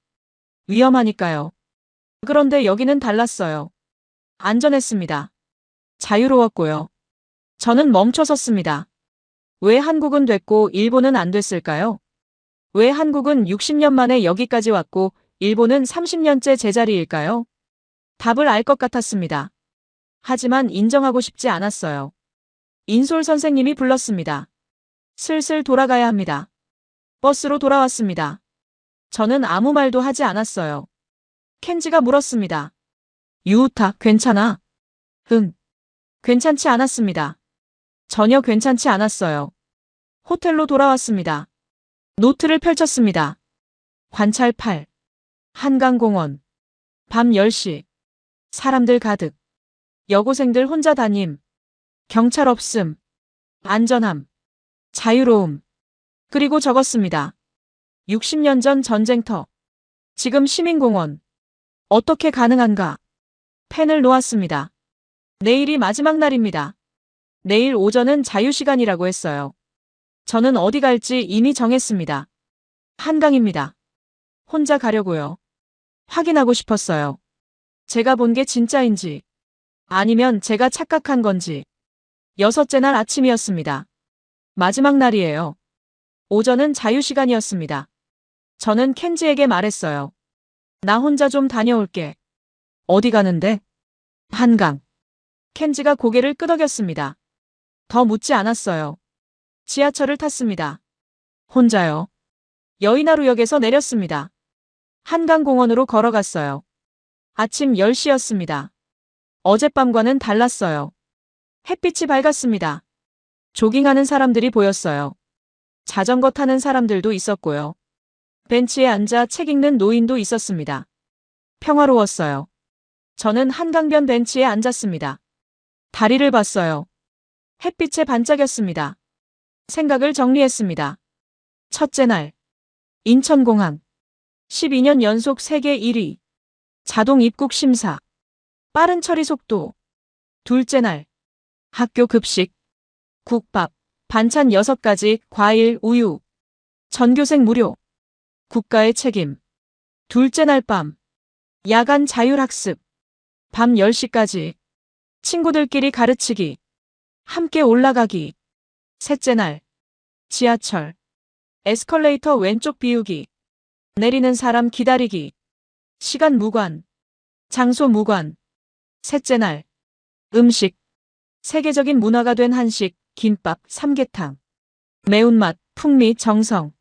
위험하니까요. 그런데 여기는 달랐어요. 안전했습니다. 자유로웠고요. 저는 멈춰 섰습니다. 왜 한국은 됐고 일본은 안 됐을까요? 왜 한국은 60년 만에 여기까지 왔고 일본은 30년째 제자리일까요? 답을 알 것 같았습니다. 하지만 인정하고 싶지 않았어요. 인솔 선생님이 불렀습니다. 슬슬 돌아가야 합니다. 버스로 돌아왔습니다. 저는 아무 말도 하지 않았어요. 켄지가 물었습니다. 유우타, 괜찮아? 응. 괜찮지 않았습니다. 전혀 괜찮지 않았어요. 호텔로 돌아왔습니다. 노트를 펼쳤습니다. 관찰 8. 한강공원. 밤 10시. 사람들 가득. 여고생들 혼자 다님. 경찰 없음. 안전함. 자유로움. 그리고 적었습니다. 60년 전 전쟁터. 지금 시민공원. 어떻게 가능한가? 펜을 놓았습니다. 내일이 마지막 날입니다. 내일 오전은 자유시간이라고 했어요. 저는 어디 갈지 이미 정했습니다. 한강입니다. 혼자 가려고요. 확인하고 싶었어요. 제가 본 게 진짜인지, 아니면 제가 착각한 건지. 6째 날 아침이었습니다. 마지막 날이에요. 오전은 자유시간이었습니다. 저는 켄지에게 말했어요. 나 혼자 좀 다녀올게. 어디 가는데? 한강. 켄지가 고개를 끄덕였습니다. 더 묻지 않았어요. 지하철을 탔습니다. 혼자요. 여의나루역에서 내렸습니다. 한강공원으로 걸어갔어요. 아침 10시였습니다. 어젯밤과는 달랐어요. 햇빛이 밝았습니다. 조깅하는 사람들이 보였어요. 자전거 타는 사람들도 있었고요. 벤치에 앉아 책 읽는 노인도 있었습니다. 평화로웠어요. 저는 한강변 벤치에 앉았습니다. 다리를 봤어요. 햇빛에 반짝였습니다. 생각을 정리했습니다. 첫째 날. 인천공항. 12년 연속 세계 1위. 자동 입국 심사. 빠른 처리 속도. 둘째 날. 학교 급식. 국밥, 반찬 6가지, 과일, 우유. 전교생 무료. 국가의 책임. 둘째 날 밤. 야간 자율학습. 밤 10시까지. 친구들끼리 가르치기. 함께 올라가기. 셋째 날. 지하철. 에스컬레이터 왼쪽 비우기. 내리는 사람 기다리기. 시간 무관. 장소 무관. 셋째 날. 음식. 세계적인 문화가 된 한식, 김밥, 삼계탕. 매운맛, 풍미, 정성.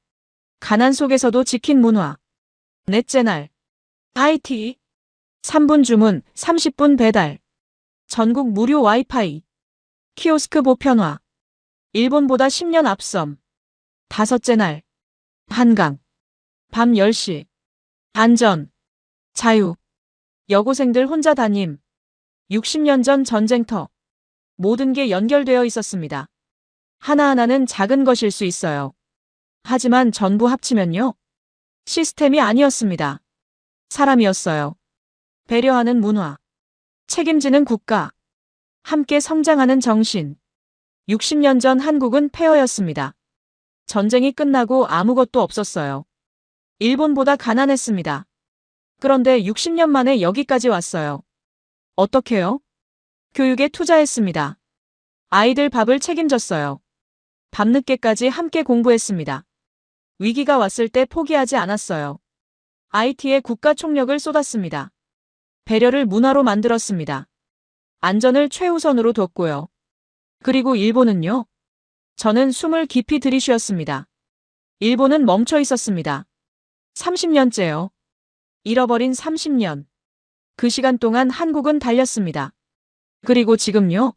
가난 속에서도 지킨 문화. 넷째 날. IT. 3분 주문, 30분 배달. 전국 무료 와이파이. 키오스크 보편화. 일본보다 10년 앞섬. 다섯째 날. 한강. 밤 10시. 안전. 자유. 여고생들 혼자 다님. 60년 전 전쟁터. 모든 게 연결되어 있었습니다. 하나하나는 작은 것일 수 있어요. 하지만 전부 합치면요. 시스템이 아니었습니다. 사람이었어요. 배려하는 문화. 책임지는 국가. 함께 성장하는 정신. 60년 전 한국은 폐허였습니다. 전쟁이 끝나고 아무것도 없었어요. 일본보다 가난했습니다. 그런데 60년 만에 여기까지 왔어요. 어떻게요? 교육에 투자했습니다. 아이들 밥을 책임졌어요. 밤늦게까지 함께 공부했습니다. 위기가 왔을 때 포기하지 않았어요. IT에 국가 총력을 쏟았습니다. 배려를 문화로 만들었습니다. 안전을 최우선으로 뒀고요. 그리고 일본은요? 저는 숨을 깊이 들이쉬었습니다. 일본은 멈춰 있었습니다. 30년째요. 잃어버린 30년. 그 시간 동안 한국은 달렸습니다. 그리고 지금요?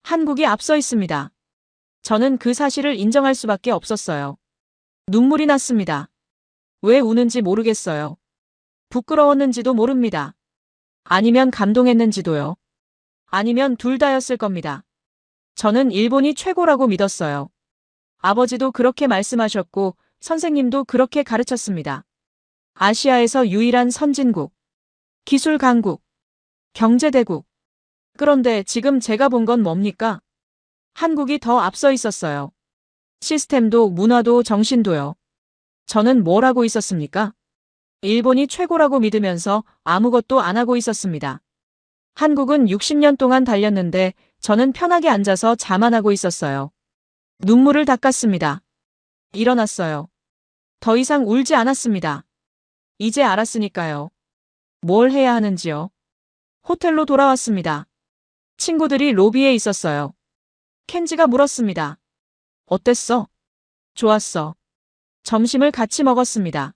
한국이 앞서 있습니다. 저는 그 사실을 인정할 수밖에 없었어요. 눈물이 났습니다. 왜 우는지 모르겠어요. 부끄러웠는지도 모릅니다. 아니면 감동했는지도요. 아니면 둘 다였을 겁니다. 저는 일본이 최고라고 믿었어요. 아버지도 그렇게 말씀하셨고 선생님도 그렇게 가르쳤습니다. 아시아에서 유일한 선진국, 기술 강국, 경제대국. 그런데 지금 제가 본 건 뭡니까? 한국이 더 앞서 있었어요. 시스템도 문화도 정신도요. 저는 뭘 하고 있었습니까? 일본이 최고라고 믿으면서 아무것도 안 하고 있었습니다. 한국은 60년 동안 달렸는데 저는 편하게 앉아서 자만하고 있었어요. 눈물을 닦았습니다. 일어났어요. 더 이상 울지 않았습니다. 이제 알았으니까요. 뭘 해야 하는지요. 호텔로 돌아왔습니다. 친구들이 로비에 있었어요. 켄지가 물었습니다. 어땠어? 좋았어. 점심을 같이 먹었습니다.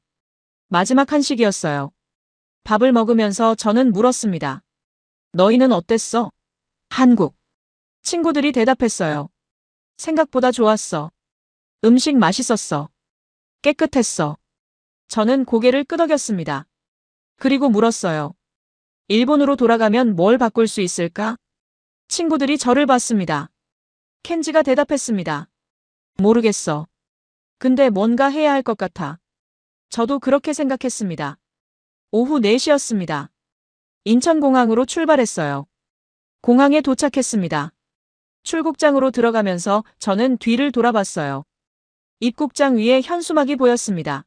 마지막 한식이었어요. 밥을 먹으면서 저는 물었습니다. 너희는 어땠어? 한국. 친구들이 대답했어요. 생각보다 좋았어. 음식 맛있었어. 깨끗했어. 저는 고개를 끄덕였습니다. 그리고 물었어요. 일본으로 돌아가면 뭘 바꿀 수 있을까? 친구들이 저를 봤습니다. 켄지가 대답했습니다. 모르겠어. 근데 뭔가 해야 할 것 같아. 저도 그렇게 생각했습니다. 오후 4시였습니다. 인천공항으로 출발했어요. 공항에 도착했습니다. 출국장으로 들어가면서 저는 뒤를 돌아봤어요. 입국장 위에 현수막이 보였습니다.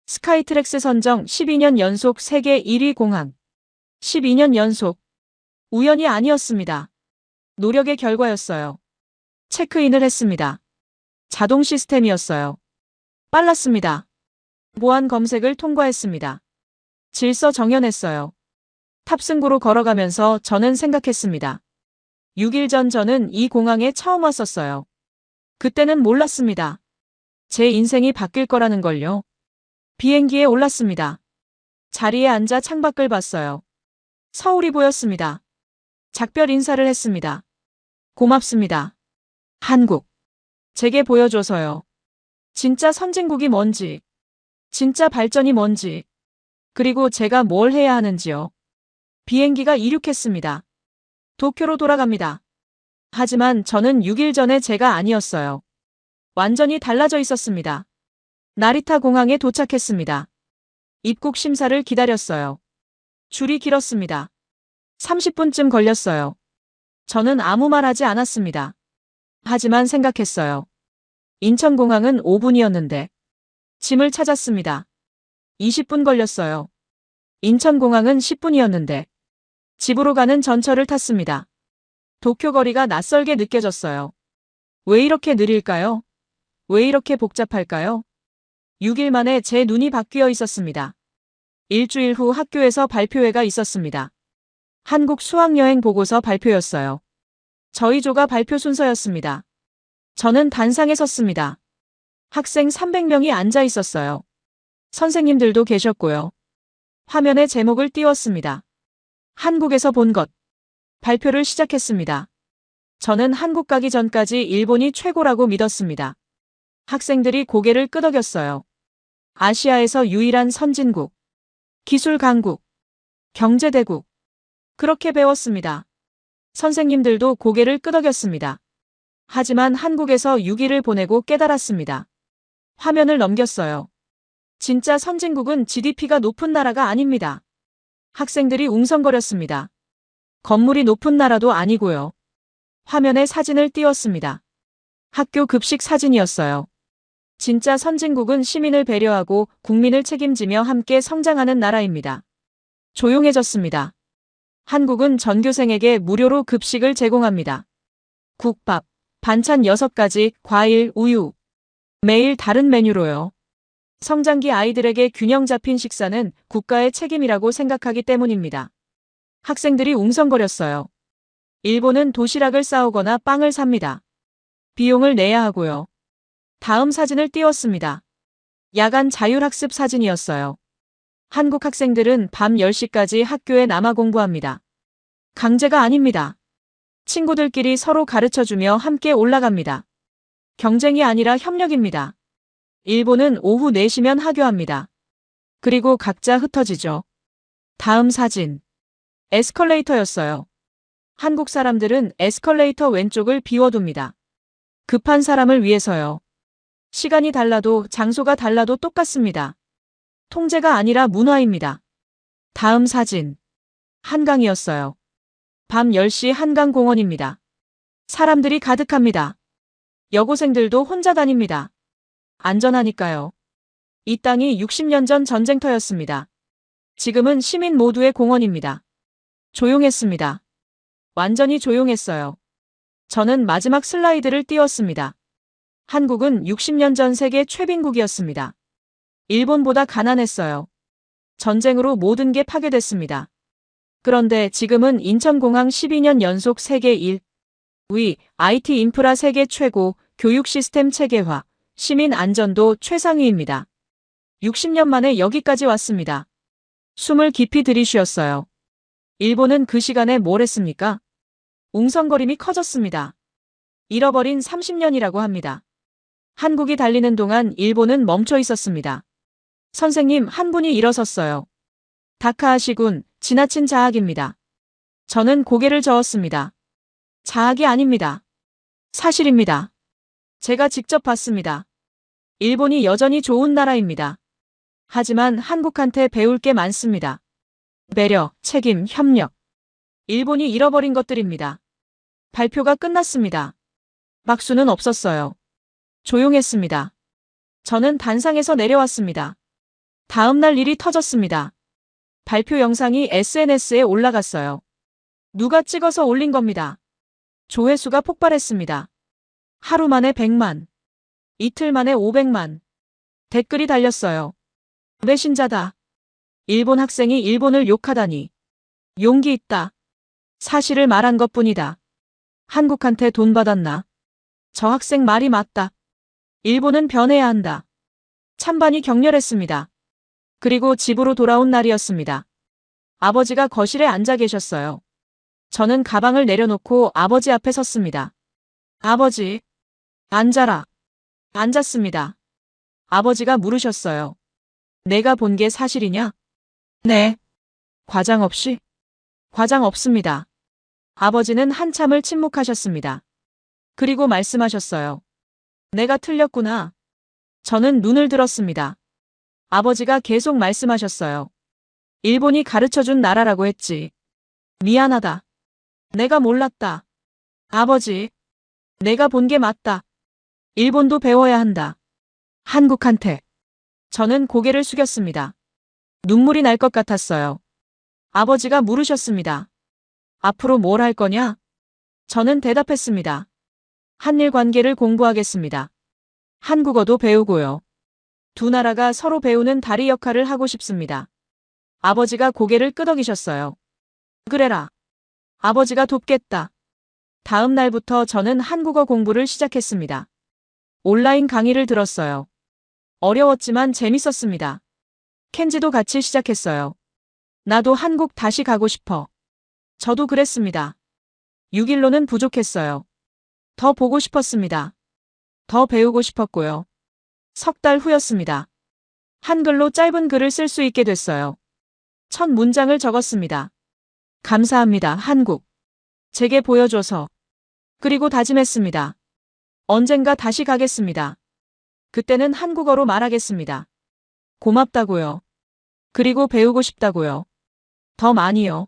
스카이트랙스 선정 12년 연속 세계 1위 공항. 12년 연속. 우연이 아니었습니다. 노력의 결과였어요. 체크인을 했습니다. 자동 시스템이었어요. 빨랐습니다. 보안 검색을 통과했습니다. 질서 정연했어요. 탑승구로 걸어가면서 저는 생각했습니다. 6일 전 저는 이 공항에 처음 왔었어요. 그때는 몰랐습니다. 제 인생이 바뀔 거라는 걸요. 비행기에 올랐습니다. 자리에 앉아 창밖을 봤어요. 서울이 보였습니다. 작별 인사를 했습니다. 고맙습니다. 한국. 제게 보여줘서요. 진짜 선진국이 뭔지, 진짜 발전이 뭔지, 그리고 제가 뭘 해야 하는지요. 비행기가 이륙했습니다. 도쿄로 돌아갑니다. 하지만 저는 6일 전에 제가 아니었어요. 완전히 달라져 있었습니다. 나리타 공항에 도착했습니다. 입국 심사를 기다렸어요. 줄이 길었습니다. 30분쯤 걸렸어요. 저는 아무 말 하지 않았습니다. 하지만 생각했어요. 인천공항은 5분이었는데 짐을 찾았습니다. 20분 걸렸어요. 인천공항은 10분이었는데 집으로 가는 전철을 탔습니다. 도쿄 거리가 낯설게 느껴졌어요. 왜 이렇게 느릴까요? 왜 이렇게 복잡할까요? 6일 만에 제 눈이 바뀌어 있었습니다. 일주일 후 학교에서 발표회가 있었습니다. 한국 수학여행 보고서 발표였어요. 저희 조가 발표 순서였습니다. 저는 단상에 섰습니다. 학생 300명이 앉아 있었어요. 선생님들도 계셨고요. 화면에 제목을 띄웠습니다. 한국에서 본 것. 발표를 시작했습니다. 저는 한국 가기 전까지 일본이 최고라고 믿었습니다. 학생들이 고개를 끄덕였어요. 아시아에서 유일한 선진국, 기술 강국, 경제 대국. 그렇게 배웠습니다. 선생님들도 고개를 끄덕였습니다. 하지만 한국에서 6일을 보내고 깨달았습니다. 화면을 넘겼어요. 진짜 선진국은 GDP가 높은 나라가 아닙니다. 학생들이 웅성거렸습니다. 건물이 높은 나라도 아니고요. 화면에 사진을 띄웠습니다. 학교 급식 사진이었어요. 진짜 선진국은 시민을 배려하고 국민을 책임지며 함께 성장하는 나라입니다. 조용해졌습니다. 한국은 전교생에게 무료로 급식을 제공합니다. 국밥, 반찬 6가지, 과일, 우유. 매일 다른 메뉴로요. 성장기 아이들에게 균형 잡힌 식사는 국가의 책임이라고 생각하기 때문입니다. 학생들이 웅성거렸어요. 일본은 도시락을 싸오거나 빵을 삽니다. 비용을 내야 하고요. 다음 사진을 띄웠습니다. 야간 자율학습 사진이었어요. 한국 학생들은 밤 10시까지 학교에 남아 공부합니다. 강제가 아닙니다. 친구들끼리 서로 가르쳐주며 함께 올라갑니다. 경쟁이 아니라 협력입니다. 일본은 오후 4시면 하교합니다. 그리고 각자 흩어지죠. 다음 사진. 에스컬레이터였어요. 한국 사람들은 에스컬레이터 왼쪽을 비워둡니다. 급한 사람을 위해서요. 시간이 달라도 장소가 달라도 똑같습니다. 통제가 아니라 문화입니다. 다음 사진. 한강이었어요. 밤 10시 한강공원입니다. 사람들이 가득합니다. 여고생들도 혼자 다닙니다. 안전하니까요. 이 땅이 60년 전 전쟁터였습니다. 지금은 시민 모두의 공원입니다. 조용했습니다. 완전히 조용했어요. 저는 마지막 슬라이드를 띄웠습니다. 한국은 60년 전 세계 최빈국이었습니다. 일본보다 가난했어요. 전쟁으로 모든 게 파괴됐습니다. 그런데 지금은 인천공항 12년 연속 세계 1위, IT 인프라 세계 최고, 교육 시스템 체계화, 시민 안전도 최상위입니다. 60년 만에 여기까지 왔습니다. 숨을 깊이 들이쉬었어요. 일본은 그 시간에 뭘 했습니까? 웅성거림이 커졌습니다. 잃어버린 30년이라고 합니다. 한국이 달리는 동안 일본은 멈춰 있었습니다. 선생님 한 분이 일어섰어요. 다카하시군, 지나친 자학입니다. 저는 고개를 저었습니다. 자학이 아닙니다. 사실입니다. 제가 직접 봤습니다. 일본이 여전히 좋은 나라입니다. 하지만 한국한테 배울 게 많습니다. 배려, 책임, 협력. 일본이 잃어버린 것들입니다. 발표가 끝났습니다. 박수는 없었어요. 조용했습니다. 저는 단상에서 내려왔습니다. 다음 날 일이 터졌습니다. 발표 영상이 SNS에 올라갔어요. 누가 찍어서 올린 겁니다. 조회수가 폭발했습니다. 하루 만에 100만. 이틀 만에 500만. 댓글이 달렸어요. 배신자다. 일본 학생이 일본을 욕하다니. 용기 있다. 사실을 말한 것뿐이다. 한국한테 돈 받았나? 저 학생 말이 맞다. 일본은 변해야 한다. 찬반이 격렬했습니다. 그리고 집으로 돌아온 날이었습니다. 아버지가 거실에 앉아 계셨어요. 저는 가방을 내려놓고 아버지 앞에 섰습니다. 아버지, 앉아라. 앉았습니다. 아버지가 물으셨어요. 내가 본 게 사실이냐? 네. 과장 없이? 과장 없습니다. 아버지는 한참을 침묵하셨습니다. 그리고 말씀하셨어요. 내가 틀렸구나. 저는 눈을 들었습니다. 아버지가 계속 말씀하셨어요. 일본이 가르쳐준 나라라고 했지. 미안하다. 내가 몰랐다. 아버지, 내가 본 게 맞다. 일본도 배워야 한다. 한국한테. 저는 고개를 숙였습니다. 눈물이 날 것 같았어요. 아버지가 물으셨습니다. 앞으로 뭘 할 거냐? 저는 대답했습니다. 한일 관계를 공부하겠습니다. 한국어도 배우고요. 두 나라가 서로 배우는 다리 역할을 하고 싶습니다. 아버지가 고개를 끄덕이셨어요. 그래라. 아버지가 돕겠다. 다음 날부터 저는 한국어 공부를 시작했습니다. 온라인 강의를 들었어요. 어려웠지만 재밌었습니다. 켄지도 같이 시작했어요. 나도 한국 다시 가고 싶어. 저도 그랬습니다. 6일로는 부족했어요. 더 보고 싶었습니다. 더 배우고 싶었고요. 석 달 후였습니다. 한글로 짧은 글을 쓸 수 있게 됐어요. 첫 문장을 적었습니다. 감사합니다, 한국. 제게 보여줘서. 그리고 다짐했습니다. 언젠가 다시 가겠습니다. 그때는 한국어로 말하겠습니다. 고맙다고요. 그리고 배우고 싶다고요. 더 많이요.